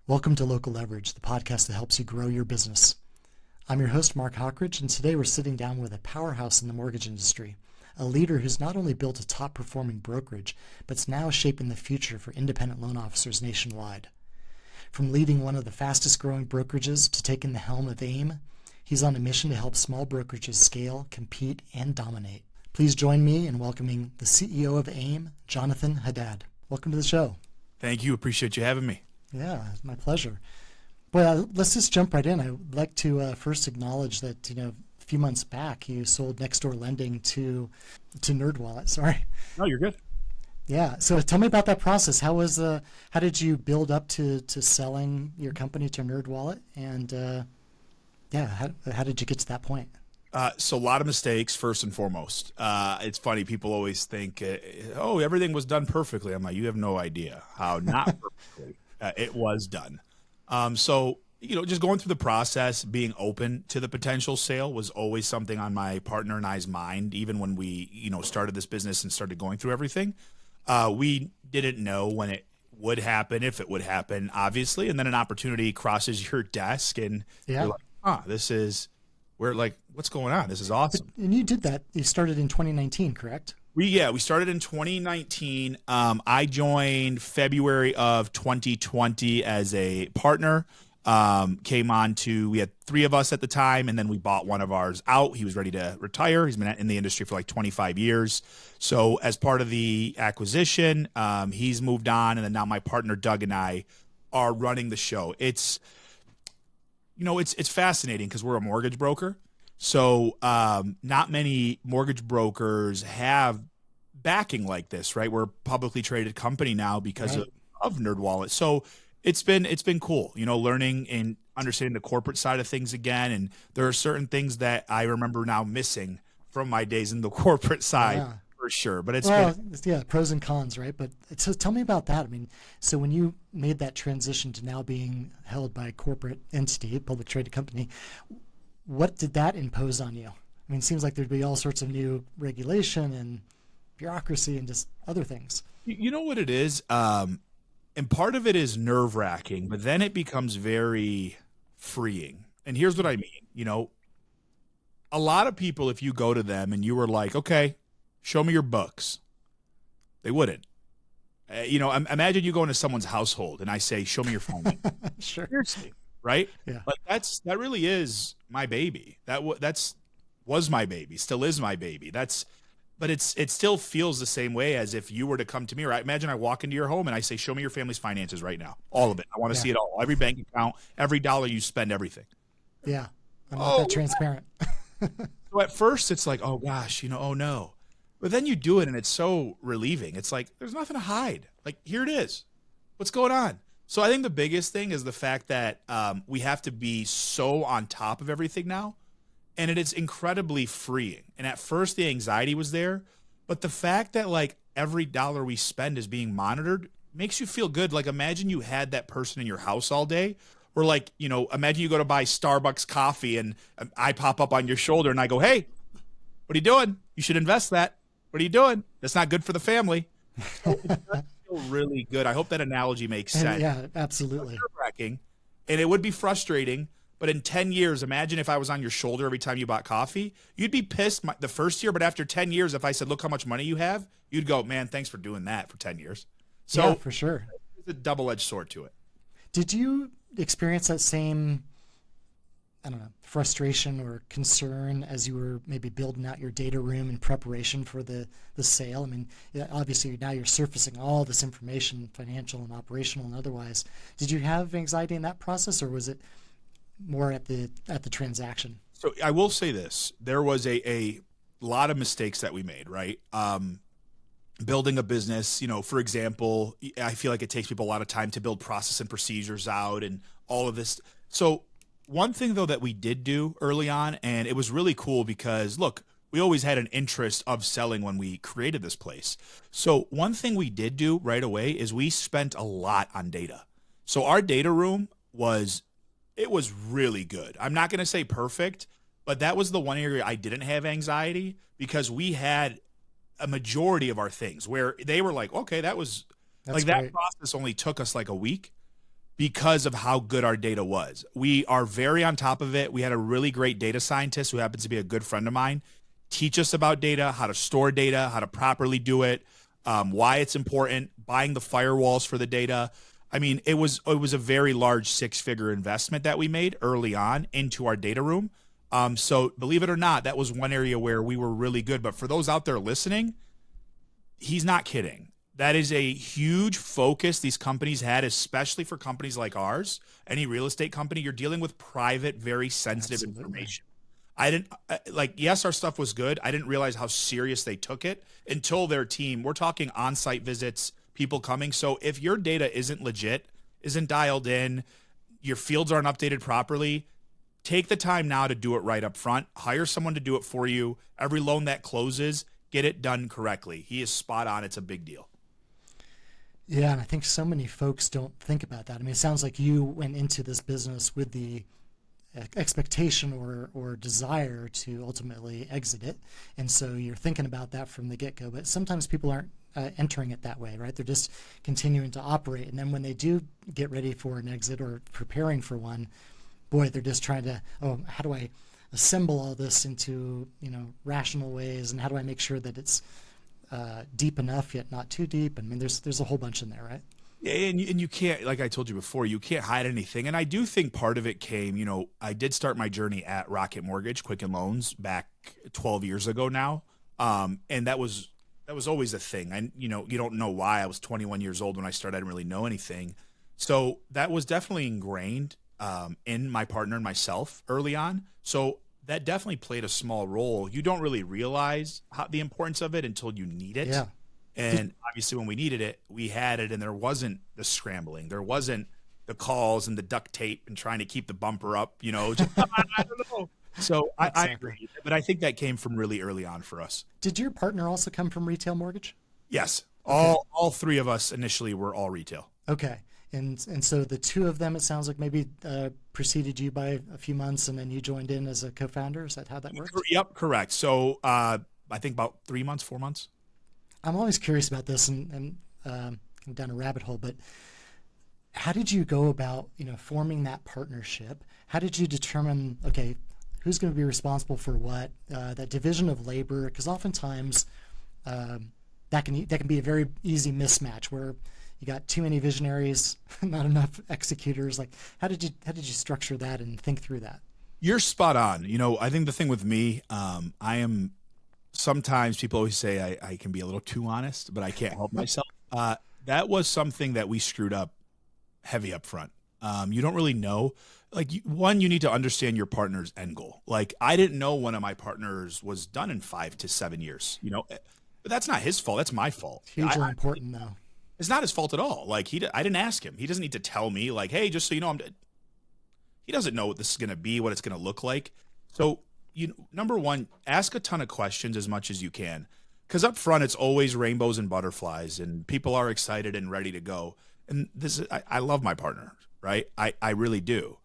Welcome to Local Leverage, the podcast that helps you grow your business. I'm your host, Mark Hockridge, and today we're sitting down with a powerhouse in the mortgage industry, a leader who's not only built a top-performing brokerage, but's now shaping the future for independent loan officers nationwide. From leading one of the fastest-growing brokerages to taking the helm of AIME, he's on a mission to help small brokerages scale, compete, and dominate. Please join me in welcoming the CEO of AIME, Jonathan Haddad. Welcome to the show. Thank you. Appreciate you having me. Yeah, it's my pleasure. Well, let's just jump right in. I'd like to first acknowledge that, a few months back you sold Next Door Lending to NerdWallet. Sorry. No, you're good. Yeah. So tell me about that process. How did you build up to selling your company to NerdWallet? And how did you get to that point? So a lot of mistakes, first and foremost. It's funny. People always think, everything was done perfectly. I'm like, you have no idea how not perfectly it was done. So just going through the process, being open to the potential sale was always something on my partner and I's mind, even when we, started this business and started going through everything. We didn't know when it would happen, if it would happen, obviously. And then an opportunity crosses your desk and you're like, what's going on? This is awesome. And you did that. You started in 2019, correct? We started in 2019. I joined February of 2020 as a partner. We had three of us at the time, and then we bought one of ours out. He was ready to retire. He's been in the industry for like 25 years. So as part of the acquisition, he's moved on, and then now my partner Doug and I are running the show. It's fascinating because we're a mortgage broker. So not many mortgage brokers have backing like this, right? We're a publicly traded company now because of NerdWallet. So it's been cool, learning and understanding the corporate side of things again. And there are certain things that I remember now missing from my days in the corporate side for sure. But pros and cons, right? But so tell me about that. I mean, so when you made that transition to now being held by a corporate entity, a public traded company, what did that impose on you? I mean, it seems like there'd be all sorts of new regulation and bureaucracy and just other things. You know what it is? And part of it is nerve-wracking, but then it becomes very freeing. And here's what I mean. A lot of people, if you go to them and you were like, okay, show me your books, they wouldn't. Imagine you go into someone's household and I say, show me your phone. Sure. Seriously. Right? Yeah. Like that really is my baby. That's was my baby, still is my baby. But it still feels the same way as if you were to come to me, right? Imagine I walk into your home and I say, show me your family's finances right now. All of it. I want to see it all. Every bank account, every dollar you spend, everything. Yeah. I'm not that transparent. So at first it's like, oh gosh, oh no. But then you do it and it's so relieving. It's like, there's nothing to hide. Like, here it is. What's going on? So I think the biggest thing is the fact that we have to be so on top of everything now, and it is incredibly freeing. And at first the anxiety was there, but the fact that like every dollar we spend is being monitored makes you feel good. Like imagine you had that person in your house all day, or like, imagine you go to buy Starbucks coffee and I pop up on your shoulder and I go, hey, what are you doing? You should invest that. What are you doing? That's not good for the family. So really good. I hope that analogy makes sense. Yeah, absolutely. Nerve-wracking, and it would be frustrating, but in 10 years, imagine if I was on your shoulder every time you bought coffee. You'd be pissed the first year, but after 10 years, if I said, look how much money you have, you'd go, man, thanks for doing that for 10 years. So yeah, for sure. There's a double-edged sword to it. Did you experience that same, frustration or concern as you were maybe building out your data room in preparation for the sale? I mean, obviously now you're surfacing all this information, financial and operational and otherwise. Did you have anxiety in that process, or was it more at the transaction? So I will say this: there was a lot of mistakes that we made, right? Building a business, for example, I feel like it takes people a lot of time to build process and procedures out and all of this. So one thing, though, that we did do early on, and it was really cool because, look, we always had an interest of selling when we created this place. So one thing we did do right away is we spent a lot on data. So our data room was really good. I'm not going to say perfect, but that was the one area I didn't have anxiety because we had a majority of our things where they were like, okay, that That's that great. process only took us like a week. because of how good our data was. We are very on top of it. We had a really great data scientist who happens to be a good friend of mine teach us about data, how to store data, how to properly do it, why it's important, buying the firewalls for the data. I mean, it was a very large 6-figure investment that we made early on into our data room. So believe it or not, that was one area where we were really good. But for those out there listening, he's not kidding. That is a huge focus these companies had, especially for companies like ours. Any real estate company, you're dealing with private, very sensitive information. I didn't yes, our stuff was good. I didn't realize how serious they took it until their team, we're talking on-site visits, people coming. So if your data isn't legit, isn't dialed in, your fields aren't updated properly, take the time now to do it right up front. Hire someone to do it for you. Every loan that closes, get it done correctly. He is spot on. It's a big deal. Yeah, and I think so many folks don't think about that. I mean, it sounds like you went into this business with the expectation or desire to ultimately exit it, and so you're thinking about that from the get-go. But sometimes people aren't entering it that way, right? They're just continuing to operate, and then when they do get ready for an exit or preparing for one, boy, they're just trying to, how do I assemble all this into rational ways, and how do I make sure that it's deep enough yet not too deep? I mean, there's a whole bunch in there, right? Yeah, and you can't, like I told you before, you can't hide anything. And I do think part of it came, I did start my journey at Rocket Mortgage, Quicken Loans, back 12 years ago now. And that was always a thing. And, you don't know why. I was 21 years old when I started. I didn't really know anything. So that was definitely ingrained in my partner and myself early on. So that definitely played a small role. You don't really realize the importance of it until you need it. Yeah. And obviously when we needed it, we had it, and there wasn't the scrambling. There wasn't the calls and the duct tape and trying to keep the bumper up, just, I don't know. So I agree. But I think that came from really early on for us. Did your partner also come from retail mortgage? Yes. Okay. All three of us initially were all retail. Okay. And so the two of them, it sounds like, maybe preceded you by a few months, and then you joined in as a co-founder. Is that how that works? Yep, correct. So I think about 3 months, 4 months. I'm always curious about this, and I'm down a rabbit hole, but how did you go about, forming that partnership? How did you determine, okay, who's going to be responsible for what? That division of labor, because oftentimes that can be a very easy mismatch where you got too many visionaries, not enough executors. Like, how did you structure that and think through that? You're spot on. I think the thing with me, I am. Sometimes people always say I can be a little too honest, but I can't help myself. That was something that we screwed up heavy up front. You don't really know. Like, one, you need to understand your partner's end goal. Like, I didn't know one of my partners was done in 5 to 7 years, but that's not his fault. That's my fault. Hugely important, though. It's not his fault at all. Like, I didn't ask him. He doesn't need to tell me, like, hey, just so you know, he doesn't know what this is going to be, what it's going to look like. So, number one, ask a ton of questions as much as you can, because up front it's always rainbows and butterflies, and people are excited and ready to go. And I love my partner, right? I really do.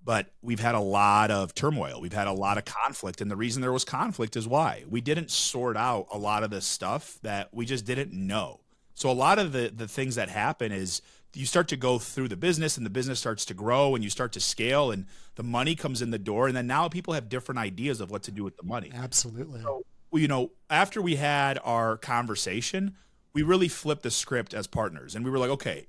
But we've had a lot of turmoil. We've had a lot of conflict, and the reason there was conflict is why we didn't sort out a lot of the stuff that we just didn't know. So a lot of the things that happen is you start to go through the business, and the business starts to grow, and you start to scale, and the money comes in the door, and then now people have different ideas of what to do with the money. Absolutely. So, after we had our conversation, we really flipped the script as partners, and we were like, okay,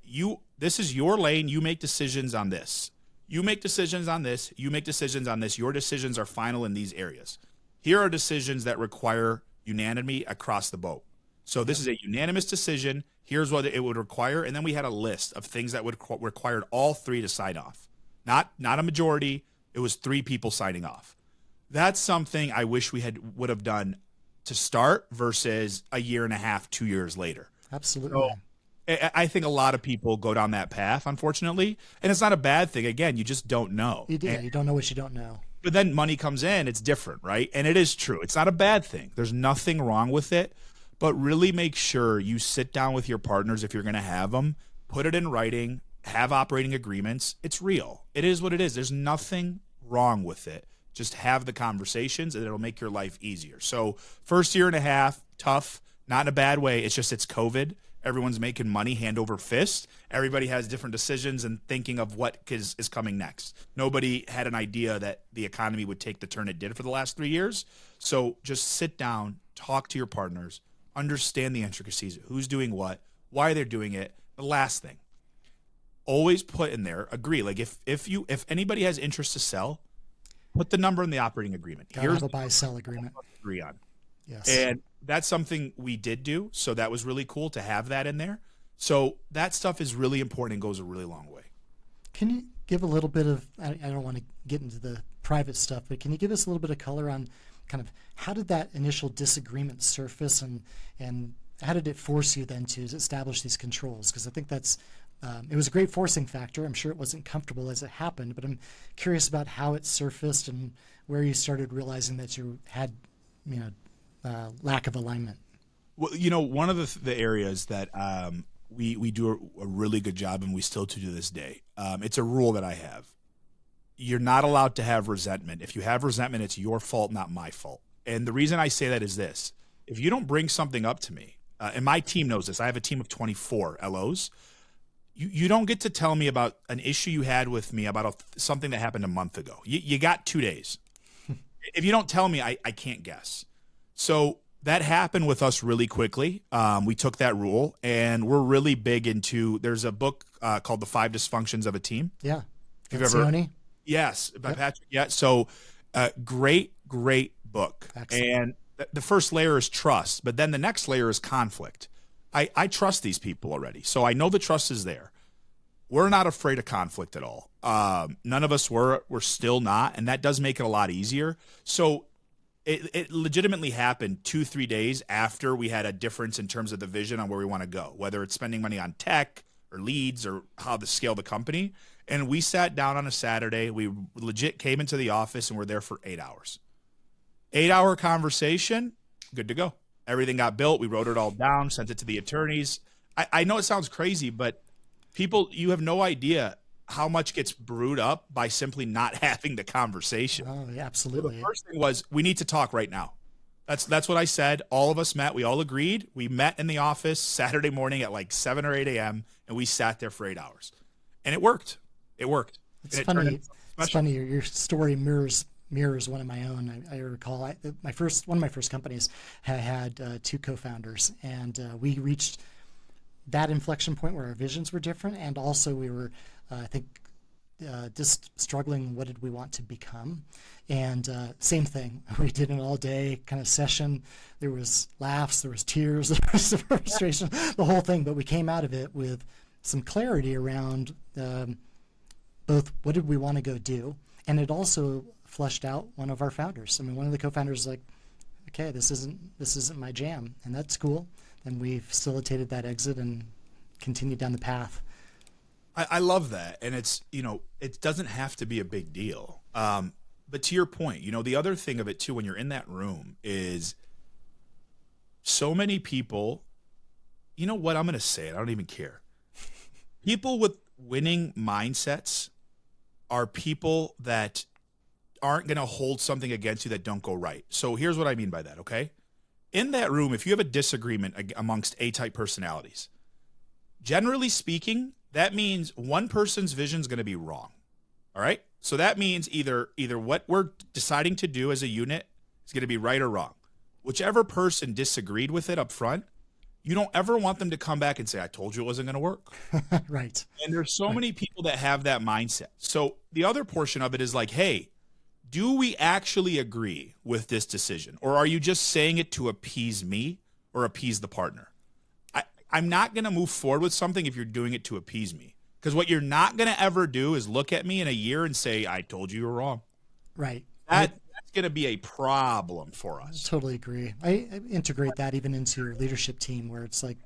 this is your lane. You make decisions on this. You make decisions on this. You make decisions on this. Your decisions are final in these areas. Here are decisions that require unanimity across the boat. So this is a unanimous decision. Here's what it would require. And then we had a list of things that would required all three to sign off. Not a majority. It was 3 people signing off. That's something I wish we would have done to start versus a year and a half, 2 years later. Absolutely. So I think a lot of people go down that path, unfortunately. And it's not a bad thing. Again, you just don't know. You don't know what you don't know. But then money comes in, it's different, right? And it is true. It's not a bad thing. There's nothing wrong with it. But really make sure you sit down with your partners if you're going to have them, put it in writing, have operating agreements. It's real. It is what it is. There's nothing wrong with it. Just have the conversations, and it'll make your life easier. So first year and a half, tough, not in a bad way. It's just it's COVID, Everyone's making money hand over fist. Everybody has different decisions and thinking of what is coming next. Nobody had an idea that the economy would take the turn it did for the last 3 years. So just sit down, talk to your partners, understand the intricacies, who's doing what, why they're doing it. The last thing, always put in there, agree. Like if anybody has interest to sell, put the number in the operating agreement. Gotta have a buy-sell agreement. Agree on. Yes. And that's something we did do. So that was really cool to have that in there. So that stuff is really important and goes a really long way. Can you give a little bit of, I don't want to get into the private stuff, but can you give us a little bit of color on kind of how did that initial disagreement surface and how did it force you then to establish these controls? Because I think that's, it was a great forcing factor. I'm sure it wasn't comfortable as it happened, but I'm curious about how it surfaced and where you started realizing that you had, lack of alignment. Well, one of the areas that we do a really good job, and we still do to this day, it's a rule that I have. You're not allowed to have resentment. If you have resentment, it's your fault, not my fault. And the reason I say that is this. If you don't bring something up to me, and my team knows this, I have a team of 24 LOs, you don't get to tell me about an issue you had with me about something that happened a month ago. You got 2 days. If you don't tell me, I can't guess. So that happened with us really quickly. We took that rule, and we're really big into, there's a book called The 5 Dysfunctions of a Team. Yeah. If you've ever, yes, by Patrick. Yeah. So great book. Excellent. And the first layer is trust, but then the next layer is conflict. I trust these people already. So I know the trust is there. We're not afraid of conflict at all. None of us were. We're still not. And that does make it a lot easier. So it legitimately happened 2-3 days after we had a difference in terms of the vision on where we want to go, whether it's spending money on tech or leads or how to scale the company. And we sat down on a Saturday. We legit came into the office and were there for 8 hours. 8-hour conversation, good to go. Everything got built. We wrote it all down, sent it to the attorneys. I know it sounds crazy, but people, you have no idea how much gets brewed up by simply not having the conversation. Oh, yeah, absolutely. So the first thing was, we need to talk right now. That's what I said. All of us met. We all agreed. We met in the office Saturday morning at like 7 or 8 a.m., and we sat there for 8 hours. And it worked. It worked. It's funny. It's funny. Your story mirrors one of my own. I recall one of my first companies had 2 co-founders, and we reached that inflection point where our visions were different, and also we were, I think, just struggling. What did we want to become? And same thing. We did an all-day kind of session. There was laughs, there was tears, there was frustration, the whole thing. But we came out of it with some clarity around both what did we want to go do, and it also flushed out one of our founders. I mean, one of the co-founders was like, okay, this isn't my jam, and that's cool. And we facilitated that exit and continued down the path. I love that. And it's, it doesn't have to be a big deal. But to your point, the other thing of it too, when you're in that room, is so many people, you know what, I'm going to say it, I don't even care. People with winning mindsets are people that aren't going to hold something against you that don't go right. So here's what I mean by that, okay? In that room, if you have a disagreement amongst A-type personalities, generally speaking, that means one person's vision is going to be wrong. All right? So that means either what we're deciding to do as a unit is going to be right or wrong. Whichever person disagreed with it up front, you don't ever want them to come back and say, I told you it wasn't going to work. Right. And there's so many people that have that mindset. So the other portion of it is like, hey, do we actually agree with this decision? Or are you just saying it to appease me or appease the partner? I'm not going to move forward with something if you're doing it to appease me. Because what you're not going to ever do is look at me in a year and say, I told you were wrong. Right. That's going to be a problem for us. I totally agree. I integrate that even into your leadership team where it's like,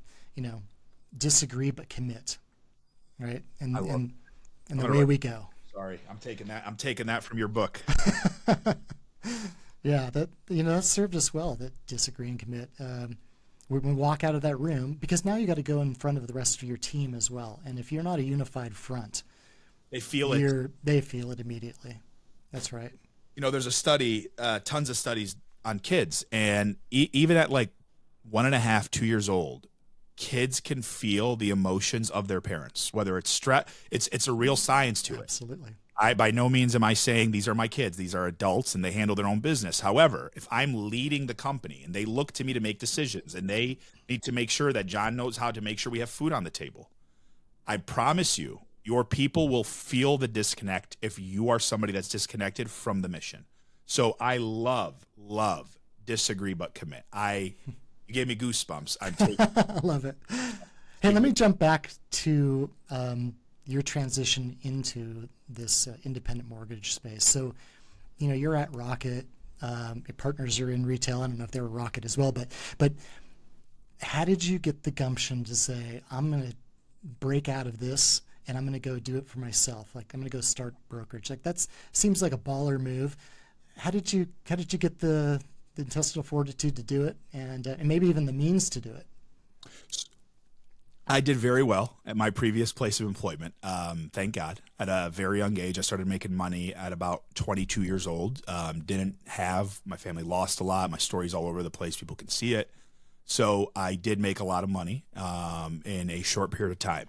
disagree but commit. Right? And the way we go. Sorry, I'm taking that from your book. Yeah, that served us well, that disagree and commit. When we walk out of that room, because now you got to go in front of the rest of your team as well. And if you're not a unified front, they feel it. They feel it immediately. That's right. There's a study, tons of studies on kids, and even at like 1.5, 2 years old, kids can feel the emotions of their parents, whether it's stress. It's a real science to it. Absolutely. I by no means am I saying these are my kids. These are adults and they handle their own business. However, if I'm leading the company and they look to me to make decisions and they need to make sure that John knows how to make sure we have food on the table, I promise you, your people will feel the disconnect if you are somebody that's disconnected from the mission. So I love, disagree but commit. You gave me goosebumps. I'm taking I love it. Hey, let me jump back to your transition into this independent mortgage space. So, you're at Rocket. Your partners are in retail. I don't know if they were Rocket as well, but how did you get the gumption to say, I'm going to break out of this and I'm going to go do it for myself? Like, I'm going to go start brokerage. Like, that seems like a baller move. How did you get the intestinal fortitude to do it, and maybe even the means to do it? I did very well at my previous place of employment. Thank God. At a very young age, I started making money at about 22 years old. My family lost a lot. My story's all over the place. People can see it. So I did make a lot of money in a short period of time.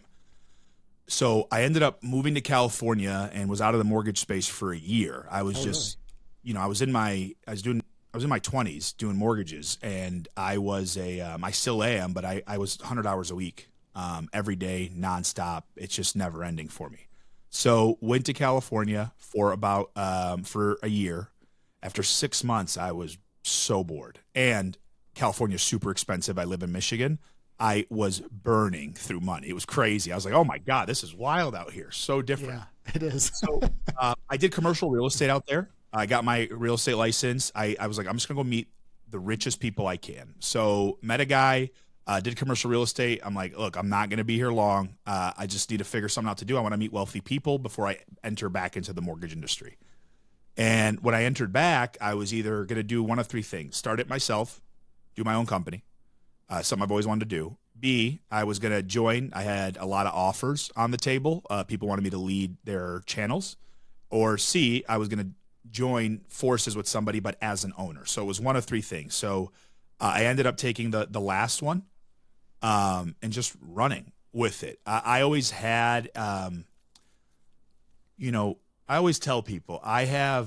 So I ended up moving to California and was out of the mortgage space for a year. I was really? I was in my 20s doing mortgages, and I was I still am, but I was 100 hours a week, every day, nonstop. It's just never ending for me. So went to California for a year. After 6 months, I was so bored, and California's super expensive. I live in Michigan. I was burning through money. It was crazy. I was like, oh my God, this is wild out here. So different. Yeah, it is. So I did commercial real estate out there. I got my real estate license. I was like, I'm just going to go meet the richest people I can. So met a guy, did commercial real estate. I'm like, look, I'm not going to be here long. I just need to figure something out to do. I want to meet wealthy people before I enter back into the mortgage industry. And when I entered back, I was either going to do one of three things: start it myself, do my own company, something I've always wanted to do. B, I was going to join. I had a lot of offers on the table. People wanted me to lead their channels. Or C, I was going to join forces with somebody, but as an owner. So it was one of three things. So I ended up taking the last one and just running with it. I always had, I always tell people my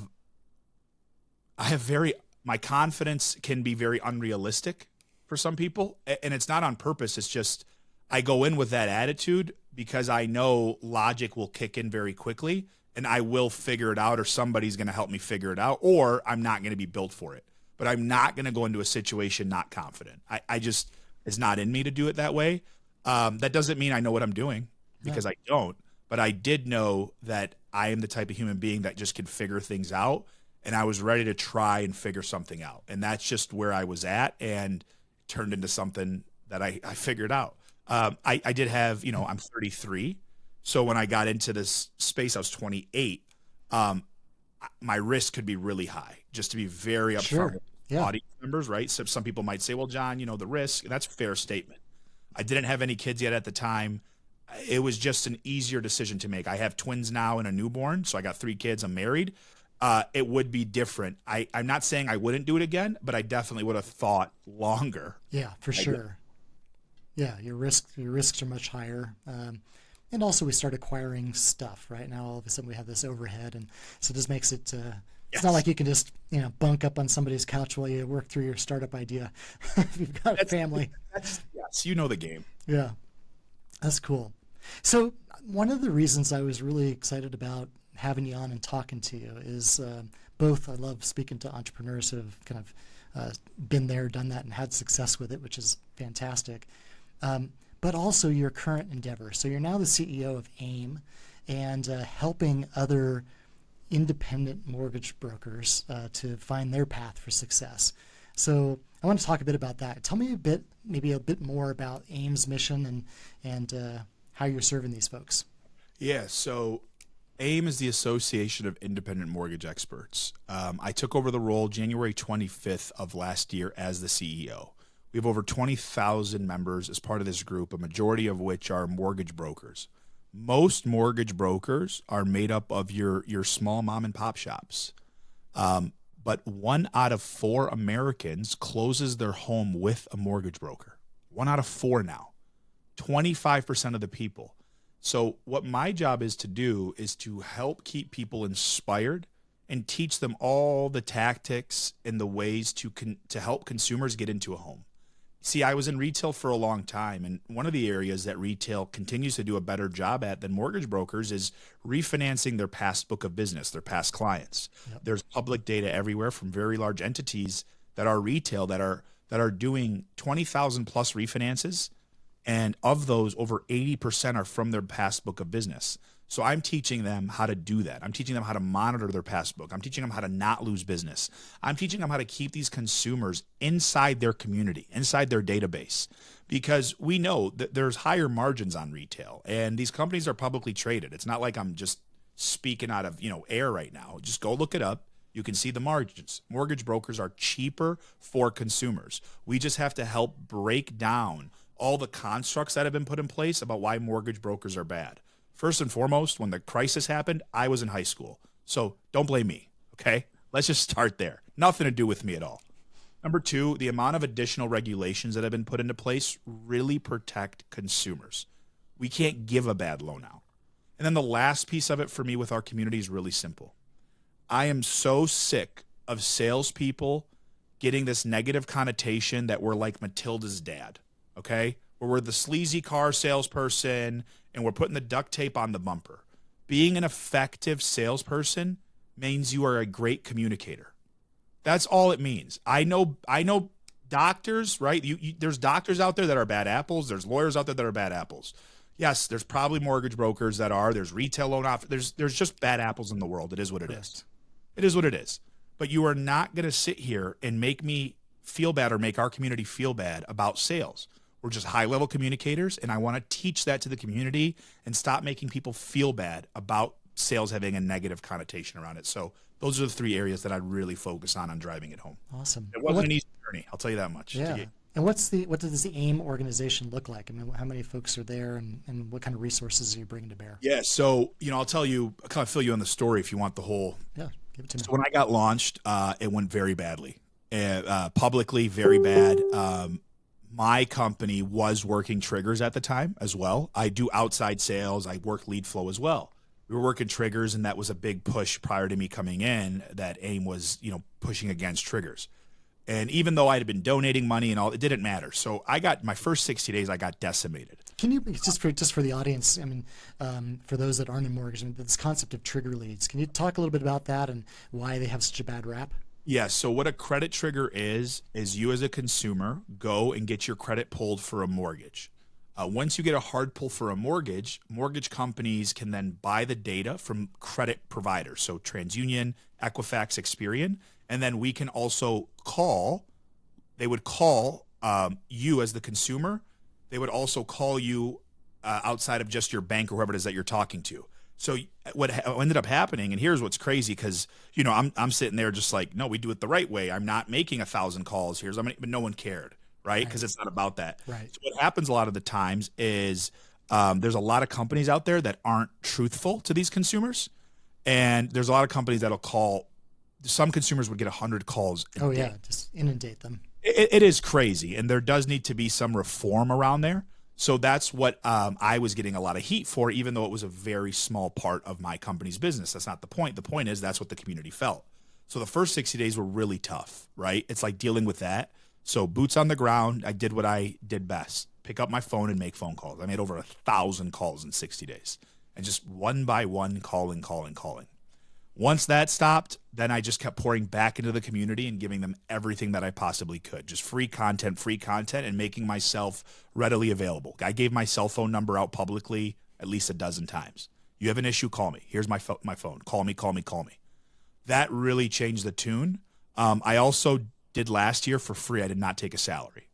confidence can be very unrealistic for some people. And it's not on purpose. It's just, I go in with that attitude because I know logic will kick in very quickly and I will figure it out, or somebody's going to help me figure it out, or I'm not going to be built for it. But I'm not going to go into a situation not confident. I just, it's not in me to do it that way. That doesn't mean I know what I'm doing, because I don't. But I did know that I am the type of human being that just can figure things out. And I was ready to try and figure something out. And that's just where I was at, and turned into something that I figured out. I did have, I'm 33. So when I got into this space, I was 28. My risk could be really high, just to be very upfront with audience members, right? So some people might say, well, John, the risk, and that's a fair statement. I didn't have any kids yet at the time. It was just an easier decision to make. I have twins now and a newborn, so I got 3 kids. I'm married. It would be different. I'm not saying I wouldn't do it again, but I definitely would have thought longer. Yeah, for sure. Yeah, your risks are much higher. And also we start acquiring stuff, right? Now all of a sudden we have this overhead, and so it just makes it, it's not like you can just, bunk up on somebody's couch while you work through your startup idea. You've got a family. Yes, you know the game. Yeah, that's cool. So one of the reasons I was really excited about having you on and talking to you is both, I love speaking to entrepreneurs who have kind of been there, done that, and had success with it, which is fantastic. But also your current endeavor. So you're now the CEO of AIME, and helping other independent mortgage brokers to find their path for success. So I want to talk a bit about that. Tell me maybe a bit more about AIME's mission and how you're serving these folks. Yeah, so AIME is the Association of Independent Mortgage Experts. I took over the role January 25th of last year as the CEO. We have over 20,000 members as part of this group, a majority of which are mortgage brokers. Most mortgage brokers are made up of your small mom and pop shops. But 1 out of 4 Americans closes their home with a mortgage broker. 1 out of 4 now. 25% of the people. So what my job is to do is to help keep people inspired and teach them all the tactics and the ways to help consumers get into a home. See, I was in retail for a long time, and one of the areas that retail continues to do a better job at than mortgage brokers is refinancing their past book of business, their past clients. Yep. There's public data everywhere from very large entities that are retail that are doing 20,000 plus refinances, and of those, over 80% are from their past book of business. So I'm teaching them how to do that. I'm teaching them how to monitor their past book. I'm teaching them how to not lose business. I'm teaching them how to keep these consumers inside their community, inside their database, because we know that there's higher margins on retail, and these companies are publicly traded. It's not like I'm just speaking out of air right now. Just go look it up. You can see the margins. Mortgage brokers are cheaper for consumers. We just have to help break down all the constructs that have been put in place about why mortgage brokers are bad. First and foremost, when the crisis happened, I was in high school. So don't blame me, okay? Let's just start there. Nothing to do with me at all. Number two, the amount of additional regulations that have been put into place really protect consumers. We can't give a bad loan out. And then the last piece of it for me with our community is really simple. I am so sick of salespeople getting this negative connotation that we're like Matilda's dad, okay? Where we're the sleazy car salesperson and we're putting the duct tape on the bumper. Being an effective salesperson means you are a great communicator. That's all it means. I know doctors, right? There's doctors out there that are bad apples. There's lawyers out there that are bad apples. Yes, there's probably mortgage brokers that are. There's retail loan officers. There's just bad apples in the world. It is what it is. It is what it is. But you are not going to sit here and make me feel bad or make our community feel bad about sales. We're just high-level communicators, and I want to teach that to the community and stop making people feel bad about sales having a negative connotation around it. So those are the three areas that I really focus on driving it home. Awesome. It wasn't an easy journey, I'll tell you that much. Yeah. And what does the AIME organization look like? I mean, how many folks are there, and what kind of resources are you bringing to bear? Yeah, so I'll tell you, I'll kind of fill you in the story if you want the whole. Yeah, give it to me. So when I got launched, it went very badly, publicly very bad. My company was working triggers at the time as well. I do outside sales. I work lead flow as well. We were working triggers, and that was a big push prior to me coming in, that AIME was, pushing against triggers. And even though I had been donating money and all, it didn't matter. So I got my first 60 days, I got decimated. Can you, just for the audience, I mean, for those that aren't in mortgage, this concept of trigger leads, can you talk a little bit about that and why they have such a bad rap? Yeah, so what a credit trigger is you as a consumer go and get your credit pulled for a mortgage. Once you get a hard pull for a mortgage companies can then buy the data from credit providers, so TransUnion, Equifax, Experian, and then we can also they would call you as the consumer. They would also call you outside of just your bank or whoever it is that you're talking to. So what ended up happening, and here's what's crazy, because I'm sitting there just like, no, we do it the right way. I'm not making 1,000 calls here, but no one cared, right? Because it's not about that. Right. So what happens a lot of the times is there's a lot of companies out there that aren't truthful to these consumers, and there's a lot of companies that'll call. Some consumers would get 100 calls a day. Oh yeah, just inundate them. It is crazy, and there does need to be some reform around there. So that's what I was getting a lot of heat for, even though it was a very small part of my company's business. That's not the point. The point is that's what the community felt. So the first 60 days were really tough, right? It's like dealing with that. So boots on the ground, I did what I did best. Pick up my phone and make phone calls. I made over 1,000 calls in 60 days. And just one by one, calling. Once that stopped, then I just kept pouring back into the community and giving them everything that I possibly could. Just free content, and making myself readily available. I gave my cell phone number out publicly at least a dozen times. You have an issue, call me. Here's my phone. Call me. That really changed the tune. I also did last year for free. I did not take a salary.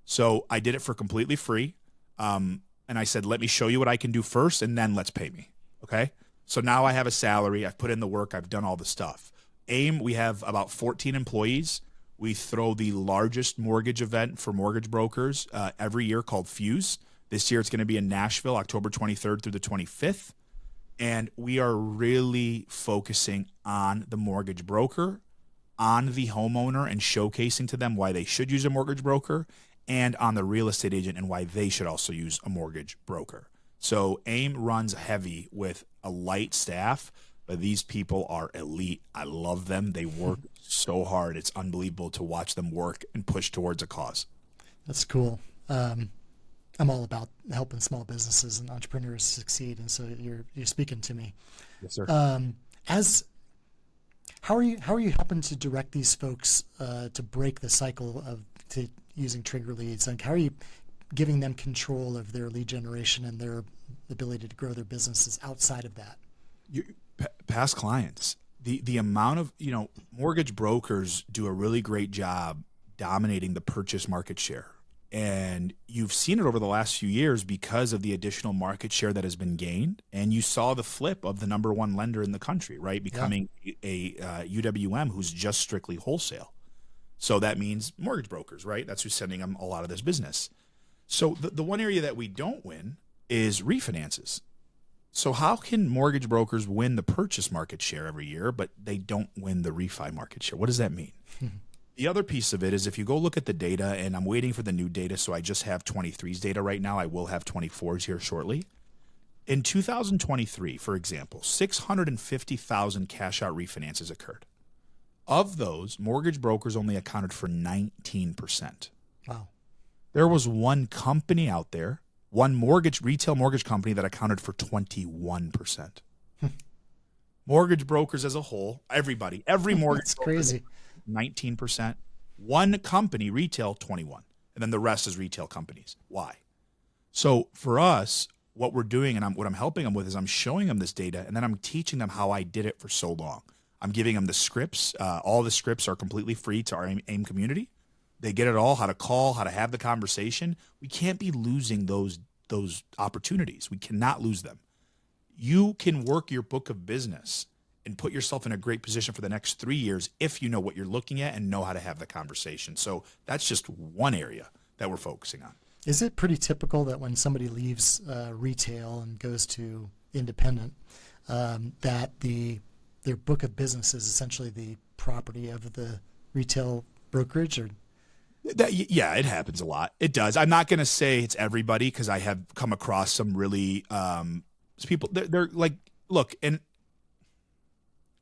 So I did it for completely free. And I said, let me show you what I can do first, and then let's pay me. Okay? So now I have a salary. I've put in the work. I've done all the stuff. AIME, we have about 14 employees. We throw the largest mortgage event for mortgage brokers every year called Fuse. This year it's going to be in Nashville, October 23rd through the 25th. And we are really focusing on the mortgage broker, on the homeowner, and showcasing to them why they should use a mortgage broker, and on the real estate agent and why they should also use a mortgage broker. So AIME runs heavy with a light staff, but these people are elite. I love them. They work so hard. It's unbelievable to watch them work and push towards a cause. That's cool. I'm all about helping small businesses and entrepreneurs succeed, and so you're speaking to me. Yes, sir. How are you helping to direct these folks to break the cycle of using trigger leads? Like, how are you giving them control of their lead generation and their ability to grow their businesses outside of that? Past clients, the amount of, mortgage brokers do a really great job dominating the purchase market share. And you've seen it over the last few years because of the additional market share that has been gained. And you saw the flip of the number one lender in the country, right? Becoming a UWM who's just strictly wholesale. So that means mortgage brokers, right? That's who's sending them a lot of this business. So the one area that we don't win is refinances. So how can mortgage brokers win the purchase market share every year, but they don't win the refi market share? What does that mean? The other piece of it is if you go look at the data, and I'm waiting for the new data, so I just have 23's data right now. I will have 24's here shortly. In 2023, for example, 650,000 cash out refinances occurred. Of those, mortgage brokers only accounted for 19%. Wow. There was one company out there, one retail mortgage company that accounted for 21%. Mortgage brokers as a whole, every mortgage That's broker, crazy. 19%. One company, retail, 21%. And then the rest is retail companies. Why? So for us, what we're doing and what I'm helping them with is I'm showing them this data, and then I'm teaching them how I did it for so long. I'm giving them the scripts. All the scripts are completely free to our AIME community. They get it all, how to call, how to have the conversation. We can't be losing those opportunities. We cannot lose them. You can work your book of business and put yourself in a great position for the next 3 years if you know what you're looking at and know how to have the conversation. So that's just one area that we're focusing on. Is it pretty typical that when somebody leaves retail and goes to independent, that their book of business is essentially the property of the retail brokerage? Or yeah, it happens a lot. It does. I'm not going to say it's everybody because I have come across some really people. They're like, look, and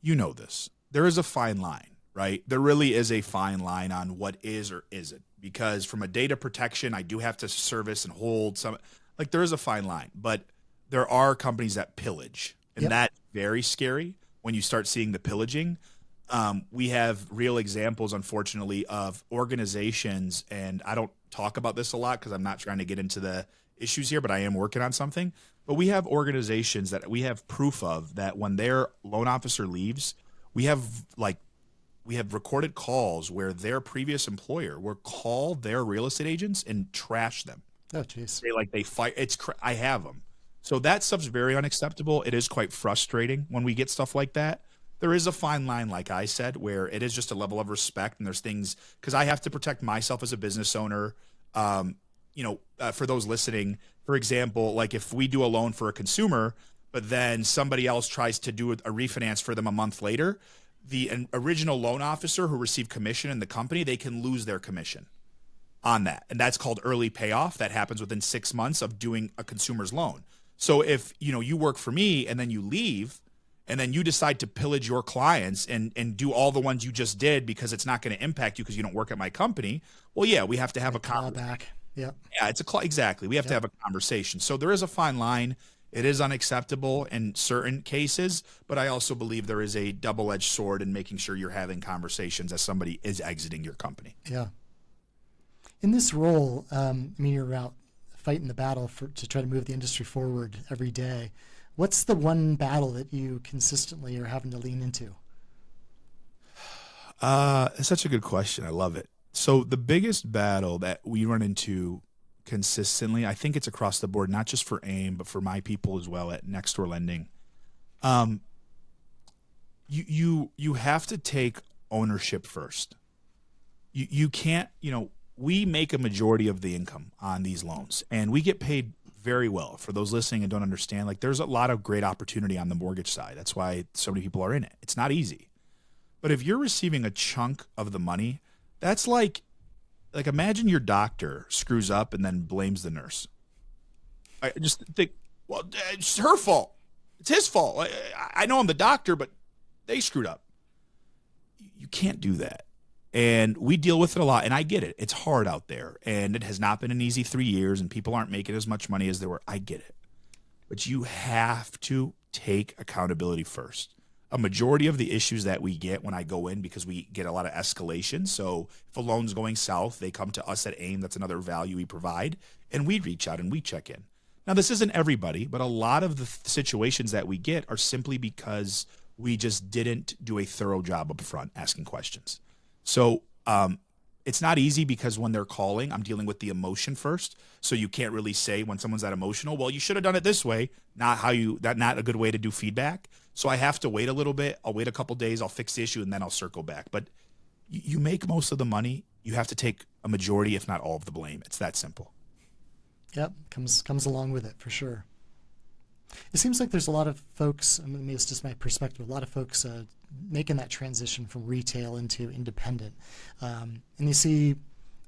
you know this. There is a fine line, right? There really is a fine line on what is or isn't. Because from a data protection, I do have to service and hold some. Like, there is a fine line, but there are companies that pillage, and that's very scary when you start seeing the pillaging. We have real examples, unfortunately, of organizations, and I don't talk about this a lot because I'm not trying to get into the issues here, but I am working on something. But we have organizations that we have proof of that when their loan officer leaves, we have recorded calls where their previous employer will call their real estate agents and trash them. oh, jeez. They fight. I have them. So that stuff's very unacceptable. It is quite frustrating when we get stuff like that. There is a fine line, like I said, where it is just a level of respect, and there's things because I have to protect myself as a business owner. For those listening, for example, like if we do a loan for a consumer, but then somebody else tries to do a refinance for them a month later, the original loan officer who received commission in the company, they can lose their commission on that. And that's called early payoff. That happens within 6 months of doing a consumer's loan. So if you work for me and then you leave and then you decide to pillage your clients and do all the ones you just did because it's not going to impact you because you don't work at my company, well, yeah, we have to have a conversation. Yeah, it's exactly. We have to have a conversation. So there is a fine line. It is unacceptable in certain cases, but I also believe there is a double-edged sword in making sure you're having conversations as somebody is exiting your company. Yeah. In this role, you're out fighting the battle to try to move the industry forward every day. What's the one battle that you consistently are having to lean into? It's such a good question. I love it. So the biggest battle that we run into consistently, I think it's across the board, not just for AIME, but for my people as well at Next Door Lending. You have to take ownership first. You can't, we make a majority of the income on these loans, and we get paid very well. For those listening and don't understand, like there's a lot of great opportunity on the mortgage side. That's why so many people are in it. It's not easy. But if you're receiving a chunk of the money, that's like like imagine your doctor screws up and then blames the nurse. I just think, well, it's her fault. It's his fault. I know I'm the doctor, but they screwed up. You can't do that. And we deal with it a lot, and I get it. It's hard out there, and it has not been an easy 3 years, and people aren't making as much money as they were. I get it. But you have to take accountability first. A majority of the issues that we get when I go in, because we get a lot of escalation. So if a loan's going south, they come to us at AIME. That's another value we provide. And we reach out and we check in. Now, this isn't everybody, but a lot of the situations that we get are simply because we just didn't do a thorough job up front asking questions. So it's not easy because when they're calling, I'm dealing with the emotion first. So you can't really say when someone's that emotional, well, you should have done it this way. Not a good way to do feedback. So I have to wait a little bit. I'll wait a couple days. I'll fix the issue and then I'll circle back. But you make most of the money. You have to take a majority, if not all of the blame. It's that simple. Yep. Comes along with it for sure. It seems like there's a lot of folks, I mean, maybe it's just my perspective, a lot of folks making that transition from retail into independent. And you see,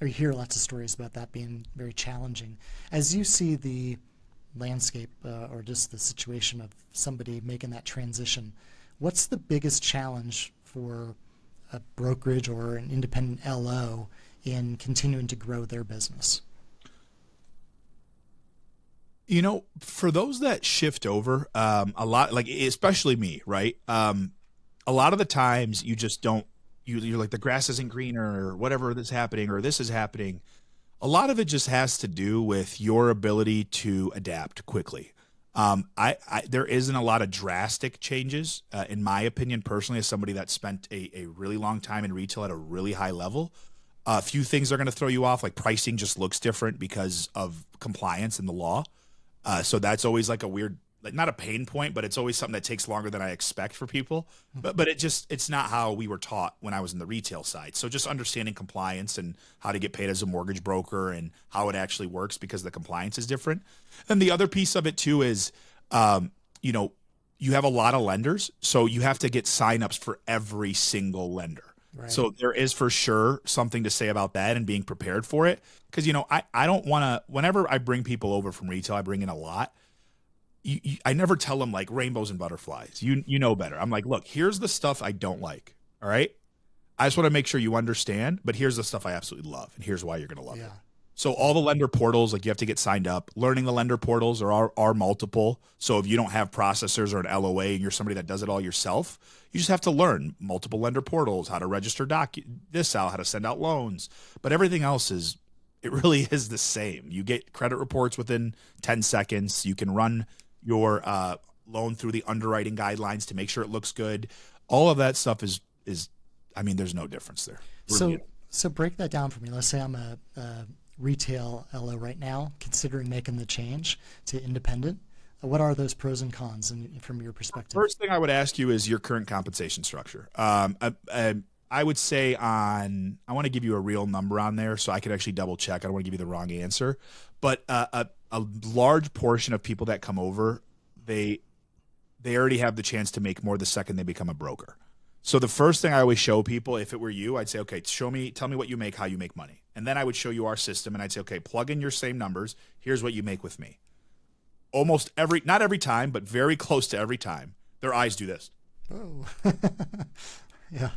or you hear lots of stories about that being very challenging. As you see the landscape or just the situation of somebody making that transition, what's the biggest challenge for a brokerage or an independent LO in continuing to grow their business? You know, for those that shift over, a lot, like especially me, right? A lot of the times you just don't, you're like the grass isn't greener or whatever that's happening or this is happening. A lot of it just has to do with your ability to adapt quickly. There isn't a lot of drastic changes, in my opinion, personally, as somebody that spent a really long time in retail at a really high level. A few things are going to throw you off, like pricing just looks different because of compliance and the law. So that's always like a weird, like not a pain point, but it's always something that takes longer than I expect for people. But it's not how we were taught when I was in the retail side. So just understanding compliance and how to get paid as a mortgage broker and how it actually works because the compliance is different. And the other piece of it too is, you have a lot of lenders, so you have to get signups for every single lender. Right. So there is for sure something to say about that and being prepared for it. Because, I don't want to, whenever I bring people over from retail, I bring in a lot. I never tell them like rainbows and butterflies. You know better. I'm like, look, here's the stuff I don't like. All right. I just want to make sure you understand, but here's the stuff I absolutely love. And here's why you're going to love it. So all the lender portals, like you have to get signed up. Learning the lender portals are multiple. So if you don't have processors or an LOA and you're somebody that does it all yourself, you just have to learn multiple lender portals, how to register this out, how to send out loans. But everything else it really is the same. You get credit reports within 10 seconds. You can run your loan through the underwriting guidelines to make sure it looks good. All of that stuff is there's no difference there. So break that down for me. Let's say I'm a retail LO right now, considering making the change to independent. What are those pros and cons from your perspective? First thing I would ask you is your current compensation structure. I would say I want to give you a real number on there so I could actually double check. I don't want to give you the wrong answer. But a large portion of people that come over, they already have the chance to make more the second they become a broker. So the first thing I always show people, if it were you, I'd say, okay, tell me what you make, how you make money. And then I would show you our system and I'd say, okay, plug in your same numbers. Here's what you make with me. Almost not every time, but very close to every time, their eyes do this. Oh, yeah.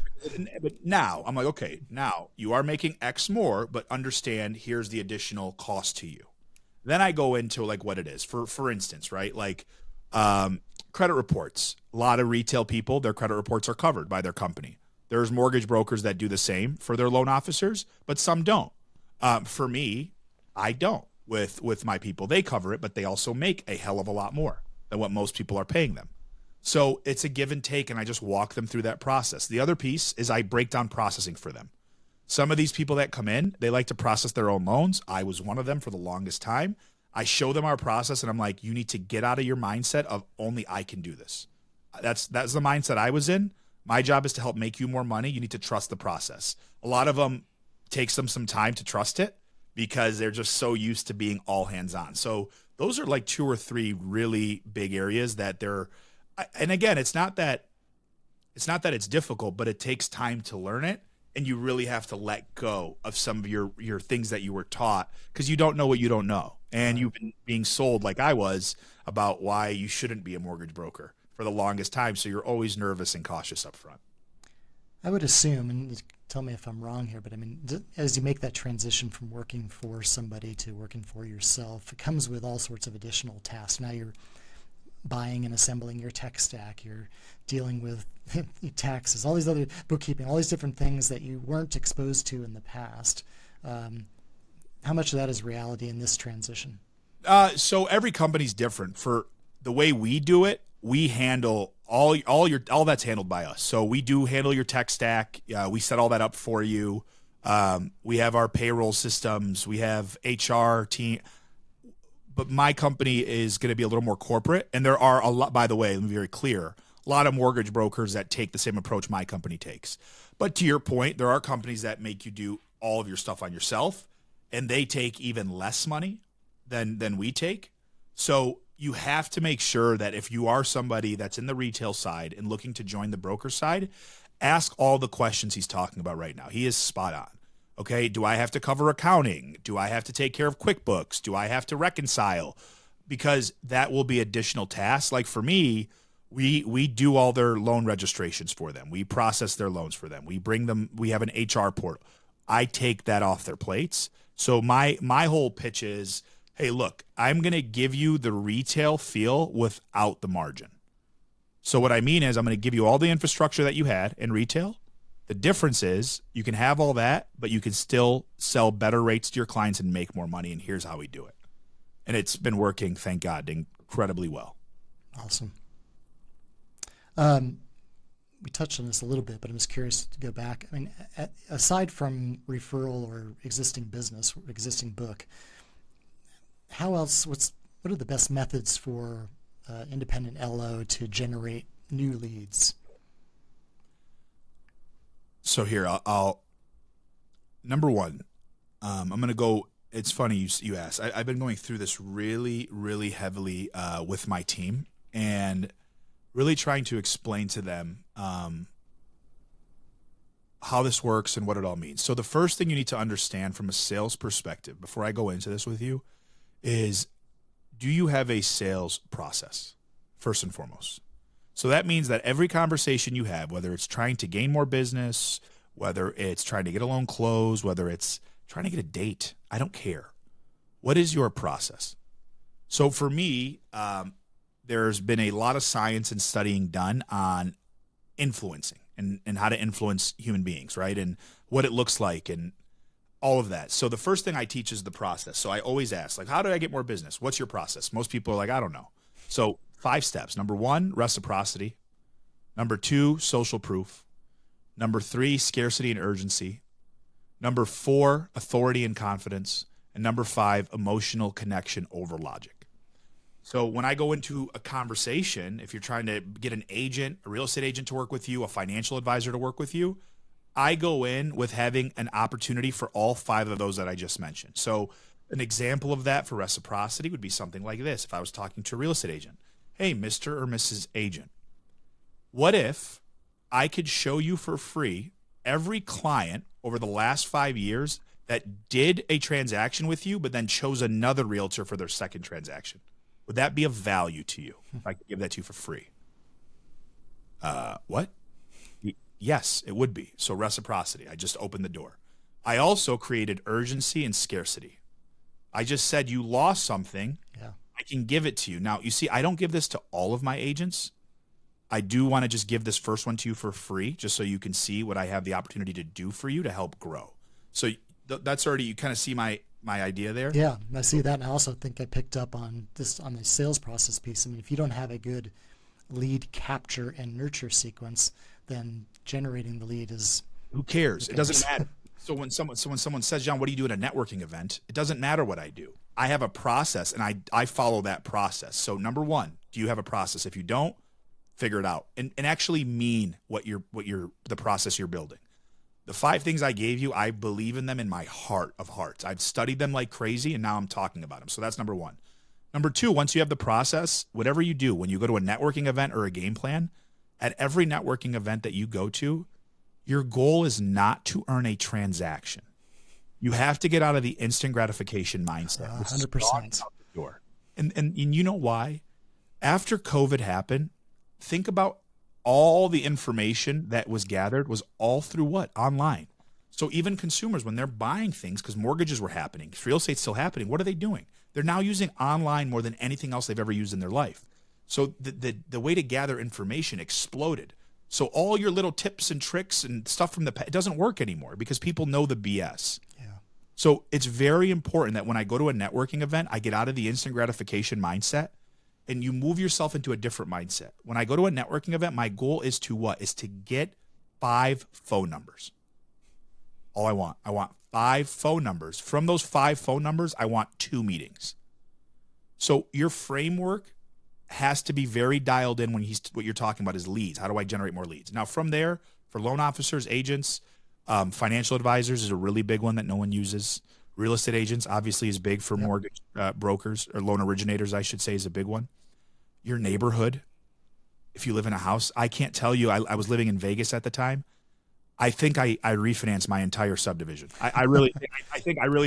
But now I'm like, okay, now you are making X more, but understand here's the additional cost to you. Then I go into like what it is. For instance, right? Like credit reports. A lot of retail people, their credit reports are covered by their company. There's mortgage brokers that do the same for their loan officers, but some don't. For me, I don't. With my people, they cover it, but they also make a hell of a lot more than what most people are paying them. So it's a give and take, and I just walk them through that process. The other piece is I break down processing for them. Some of these people that come in, they like to process their own loans. I was one of them for the longest time. I show them our process, and I'm like, you need to get out of your mindset of only I can do this. That's the mindset I was in. My job is to help make you more money. You need to trust the process. A lot of them takes them some time to trust it because they're just so used to being all hands on. So those are like 2 or 3 really big areas that and again, it's not that it's difficult, but it takes time to learn it. and you really have to let go of some of your things that you were taught because you don't know what you don't know. And you've been being sold, like I was, about why you shouldn't be a mortgage broker for the longest time. So you're always nervous and cautious up front. I would assume, and tell me if I'm wrong here, but I mean, as you make that transition from working for somebody to working for yourself, it comes with all sorts of additional tasks. Now you're buying and assembling your tech stack, you're dealing with taxes, all these other bookkeeping, all these different things that you weren't exposed to in the past. How much of that is reality in this transition? So every company's different. For the way we do it, we handle all that's handled by us. So we do handle your tech stack. We set all that up for you. We have our payroll systems. We have HR team. But my company is going to be a little more corporate. And there are a lot, by the way, let me be very clear, a lot of mortgage brokers that take the same approach my company takes. But to your point, there are companies that make you do all of your stuff on yourself, and they take even less money than we take. So you have to make sure that if you are somebody that's in the retail side and looking to join the broker side, ask all the questions he's talking about right now. He is spot on. Okay, do I have to cover accounting? Do I have to take care of QuickBooks? Do I have to reconcile? Because that will be additional tasks. Like for me, we do all their loan registrations for them. We process their loans for them. We bring them, we have an HR portal. I take that off their plates. So my whole pitch is, hey, look, I'm going to give you the retail feel without the margin. So what I mean is I'm going to give you all the infrastructure that you had in retail. The difference is you can have all that, but you can still sell better rates to your clients and make more money, and here's how we do it. And it's been working, thank God, incredibly well. Awesome. We touched on this a little bit, but I'm just curious to go back. I mean, aside from referral or existing business, or existing book, how else, what are the best methods for independent LO to generate new leads? So here, I'll number one, I'm going to go, it's funny you asked. I've been going through this really, really heavily with my team and really trying to explain to them how this works and what it all means. So the first thing you need to understand from a sales perspective, before I go into this with you, is do you have a sales process, first and foremost? So that means that every conversation you have, whether it's trying to gain more business, whether it's trying to get a loan closed, whether it's trying to get a date, I don't care. What is your process? So for me, there's been a lot of science and studying done on influencing and how to influence human beings, right? And what it looks like and all of that. So the first thing I teach is the process. So I always ask, like, how do I get more business? What's your process? Most people are like, I don't know. So 5 steps. Number 1, reciprocity. Number 2, social proof. Number 3, scarcity and urgency. Number 4, authority and confidence. And number 5, emotional connection over logic. So when I go into a conversation, if you're trying to get an agent, a real estate agent to work with you, a financial advisor to work with you, I go in with having an opportunity for all 5 of those that I just mentioned. So an example of that for reciprocity would be something like this. If I was talking to a real estate agent, hey, Mr. or Mrs. Agent, what if I could show you for free every client over the last 5 years that did a transaction with you, but then chose another realtor for their second transaction? Would that be of value to you if I could give that to you for free? What? Yes, it would be. So reciprocity, I just opened the door. I also created urgency and scarcity. I just said you lost something. Yeah. I can give it to you. Now, you see, I don't give this to all of my agents. I do want to just give this first one to you for free, just so you can see what I have the opportunity to do for you to help grow. So that's already, you kind of see my idea there. Yeah, I see that. And I also think I picked up on this, on the sales process piece. I mean, if you don't have a good lead capture and nurture sequence, then generating the lead is... Who cares? It doesn't matter. So when someone says, John, what do you do at a networking event? It doesn't matter what I do. I have a process, and I follow that process. So number 1, do you have a process? If you don't, figure it out and actually mean the process you're building. The 5 things I gave you, I believe in them in my heart of hearts. I've studied them like crazy, and now I'm talking about them. So that's number 1. Number 2, once you have the process, whatever you do, when you go to a networking event or a game plan, at every networking event that you go to, Your goal is not to earn a transaction. You have to get out of the instant gratification mindset. 100%. Out the door. And you know why? After COVID happened, think about all the information that was gathered was all through what? Online. So even consumers, when they're buying things, because mortgages were happening, because real estate's still happening, what are they doing? They're now using online more than anything else they've ever used in their life. So the way to gather information exploded. So all your little tips and tricks and stuff from the past, it doesn't work anymore because people know the BS. Yeah. So it's very important that when I go to a networking event, I get out of the instant gratification mindset and you move yourself into a different mindset. When I go to a networking event, my goal is to what? Is to get 5 phone numbers. All I want 5 phone numbers. From those 5 phone numbers, I want 2 meetings. So your framework has to be very dialed in when what you're talking about is leads. How do I generate more leads? Now from there, for loan officers, agents, financial advisors is a really big one that no one uses. Real estate agents obviously is big for mortgage brokers, or loan originators, I should say, is a big one. Your neighborhood, if you live in a house, I can't tell you. I was living in Vegas at the time. I think I refinanced my entire subdivision. I really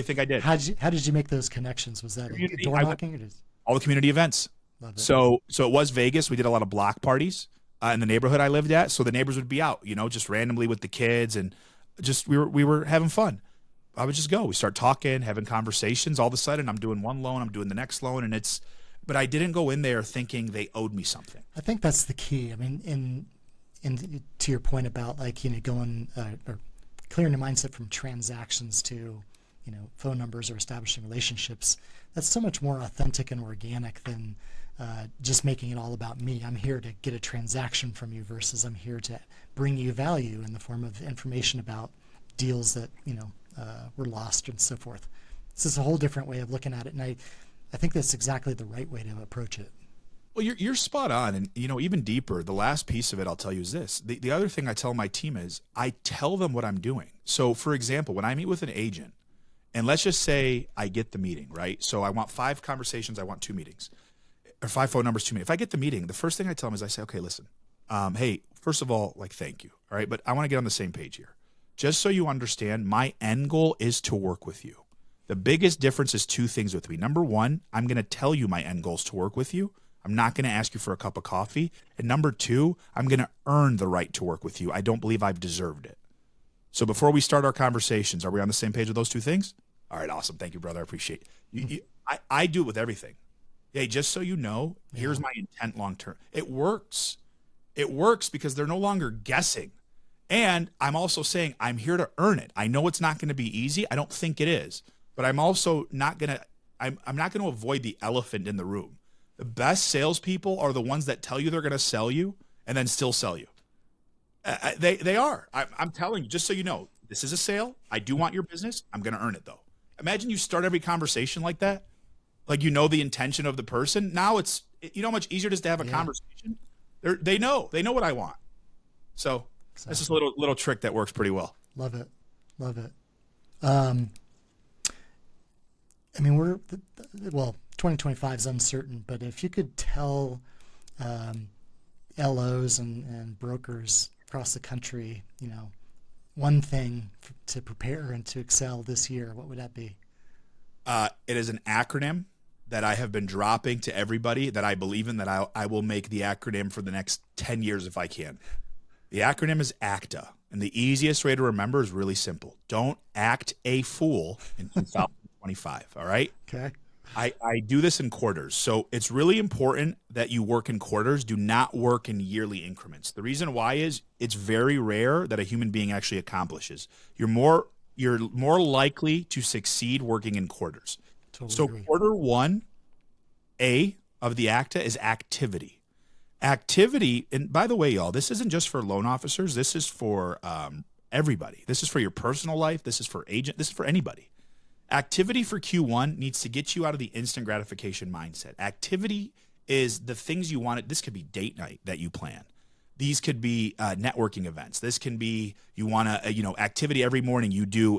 think I did. How did you make those connections? Was that door knocking? All the community events. Love it. So it was Vegas. We did a lot of block parties in the neighborhood I lived at. So the neighbors would be out, just randomly with the kids, and just we were having fun. I would just go. We start talking, having conversations. All of a sudden, I'm doing one loan, I'm doing the next loan, and but I didn't go in there thinking they owed me something. I think that's the key. I mean, in to your point about going or clearing the mindset from transactions to phone numbers or establishing relationships. That's so much more authentic and organic than just making it all about me. I'm here to get a transaction from you versus I'm here to bring you value in the form of information about deals that were lost and so forth. This is a whole different way of looking at it, and I think that's exactly the right way to approach it. Well, you're spot on, and even deeper. The last piece of it I'll tell you is this: the other thing I tell my team is I tell them what I'm doing. So, for example, when I meet with an agent, and let's just say I get the meeting, right? So I want 5 conversations, I want 2 meetings, or 5 phone numbers, 2 meetings. If I get the meeting, the first thing I tell them is I say, okay, listen, hey, first of all, thank you, all right, but I want to get on the same page here. Just so you understand, my end goal is to work with you. The biggest difference is 2 things with me. Number 1, I'm going to tell you my end goal is to work with you. I'm not going to ask you for a cup of coffee. And number 2, I'm going to earn the right to work with you. I don't believe I've deserved it. So before we start our conversations, are we on the same page with those 2 things? All right, awesome. Thank you, brother. I appreciate it. I do it with everything. Hey, just so you know, here's my intent long term. It works. It works because they're no longer guessing. And I'm also saying I'm here to earn it. I know it's not going to be easy. I don't think it is. But I'm also not going to I'm not going to avoid the elephant in the room. The best salespeople are the ones that tell you they're going to sell you and then still sell you. They are. I'm telling you, just so you know, this is a sale. I do want your business. I'm going to earn it, though. Imagine you start every conversation like that. Like the intention of the person. Now it's how much easier it is to have a conversation. They know what I want. So that's just a little trick that works pretty well. Love it. I mean, 2025 is uncertain, but if you could tell LOs and brokers across the country, one thing to prepare and to excel this year, what would that be? It is an acronym that I have been dropping to everybody that I believe in, that I will make the acronym for the next 10 years if I can. The acronym is ACTA, and the easiest way to remember is really simple. Don't act a fool in 2025, all right? Okay. I do this in quarters. So it's really important that you work in quarters. Do not work in yearly increments. The reason why is it's very rare that a human being actually accomplishes. You're more likely to succeed working in quarters. Totally so agree. Quarter 1A of the ACTA is activity. Activity, and by the way, y'all, this isn't just for loan officers. This is for everybody. This is for your personal life. This is for agent. This is for anybody. Activity for Q1 needs to get you out of the instant gratification mindset. Activity is the things you want. This could be date night that you plan. These could be networking events. This can be you want to, activity every morning. You do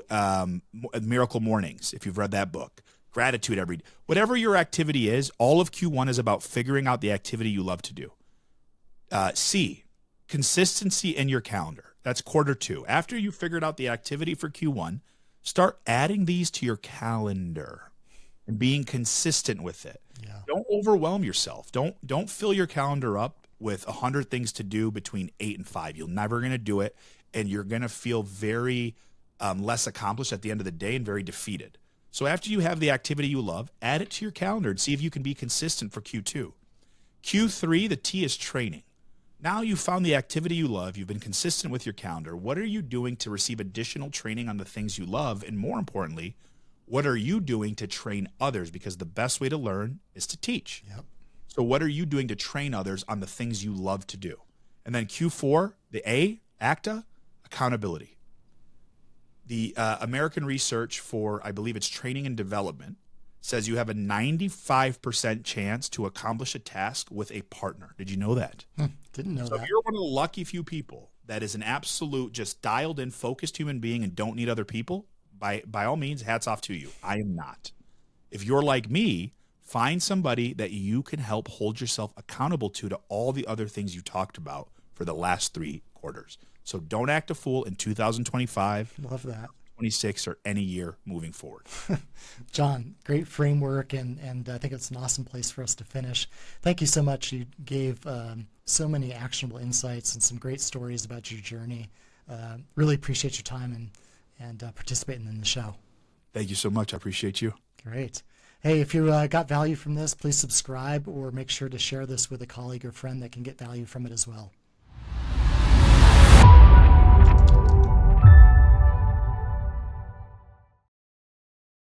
Miracle Mornings, if you've read that book. Gratitude every day. Whatever your activity is, all of Q1 is about figuring out the activity you love to do. C, consistency in your calendar. That's quarter 2. After you figured out the activity for Q1, start adding these to your calendar and being consistent with it. Yeah. Don't overwhelm yourself. Don't fill your calendar up with 100 things to do between 8 and 5. You're never going to do it, and you're going to feel very less accomplished at the end of the day and very defeated. So after you have the activity you love, add it to your calendar and see if you can be consistent for Q2. Q3, the T is training. Now you've found the activity you love. You've been consistent with your calendar. What are you doing to receive additional training on the things you love? And more importantly, what are you doing to train others? Because the best way to learn is to teach. Yep. So what are you doing to train others on the things you love to do? And then Q4, the A, ACTA, accountability. The American research for, I believe it's training and development, says you have a 95% chance to accomplish a task with a partner. Did you know that? Didn't know So that. if you're one of the lucky few people that is an absolute, just dialed in, focused human being and don't need other people, by all means, hats off to you. I am not. If you're like me, find somebody that you can help hold yourself accountable to all the other things you talked about for the last 3 quarters. So don't act a fool in 2025. Love that. 26 or any year moving forward. John, great framework, and I think it's an awesome place for us to finish. Thank you so much. You gave so many actionable insights and some great stories about your journey. Really appreciate your time and participating in the show. Thank you so much. I appreciate you. Great. Hey, if you got value from this, please subscribe or make sure to share this with a colleague or friend that can get value from it as well.